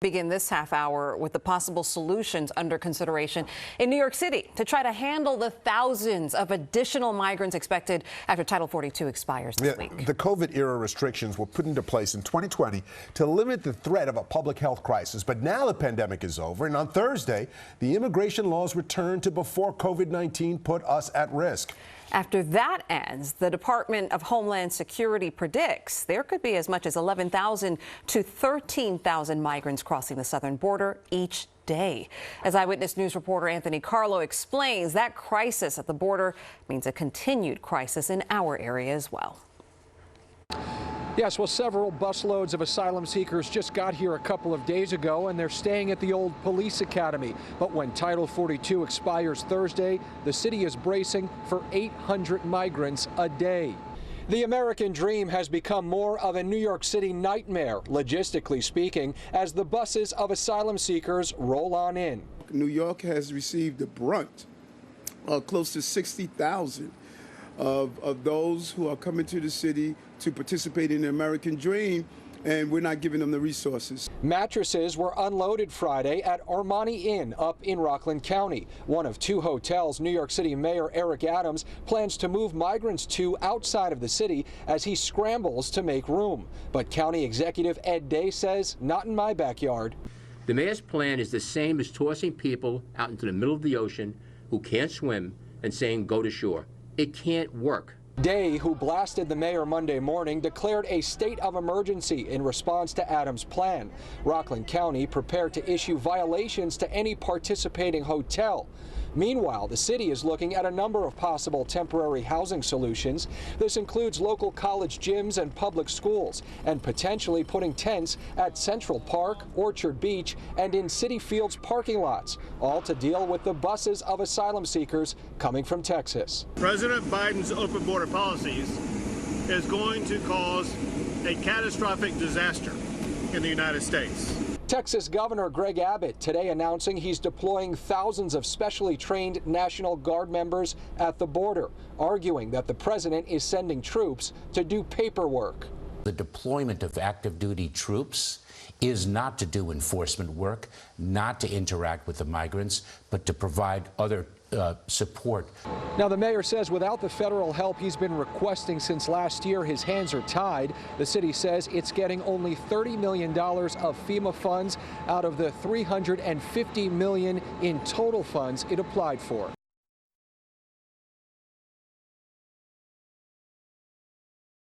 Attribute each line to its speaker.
Speaker 1: Begin this half hour with the possible solutions under consideration in New York City to try to handle the thousands of additional migrants expected after Title 42 expires this week.
Speaker 2: The COVID-era restrictions were put into place in 2020 to limit the threat of a public health crisis. But now the pandemic is over, and on Thursday, the immigration laws return to before COVID-19 put us at risk.
Speaker 1: After that ends, the Department of Homeland Security predicts there could be as much as 11,000 to 13,000 migrants crossing the southern border each day. As Eyewitness News reporter Anthony Carlo explains, that crisis at the border means a continued crisis in our area as well.
Speaker 3: Yes, well, several busloads of asylum seekers just got here a couple of days ago, and they're staying at the old police academy. But when Title 42 expires Thursday, the city is bracing for 800 migrants a day. The American dream has become more of a New York City nightmare, logistically speaking, as the buses of asylum seekers roll on in.
Speaker 4: New York has received the brunt of close to 60,000 of those who are coming to the city to participate in the American dream, and we're not giving them the resources.
Speaker 3: Mattresses were unloaded Friday at Armani Inn up in Rockland County, one of two hotels New York City Mayor Eric Adams plans to move migrants to outside of the city as he scrambles to make room. But County Executive Ed Day says, not in my backyard.
Speaker 5: The mayor's plan is the same as tossing people out into the middle of the ocean who can't swim and saying go to shore. It can't work.
Speaker 3: Day, who blasted the mayor Monday morning, declared a state of emergency in response to Adams' plan. Rockland County prepared to issue violations to any participating hotel. Meanwhile, the city is looking at a number of possible temporary housing solutions. This includes local college gyms and public schools, and potentially putting tents at Central Park, Orchard Beach, and in City Field's parking lots, all to deal with the buses of asylum seekers coming from Texas.
Speaker 6: President Biden's open border policies is going to cause a catastrophic disaster in the United States.
Speaker 3: Texas Governor Greg Abbott today announcing he's deploying thousands of specially trained National Guard members at the border, arguing that the president is sending troops to do paperwork.
Speaker 7: The deployment of active duty troops is not to do enforcement work, not to interact with the migrants, but to provide other support.
Speaker 3: Now, the mayor says without the federal help he's been requesting since last year, his hands are tied. The city says it's getting only $30 million of FEMA funds out of the $350 million in total funds it applied for.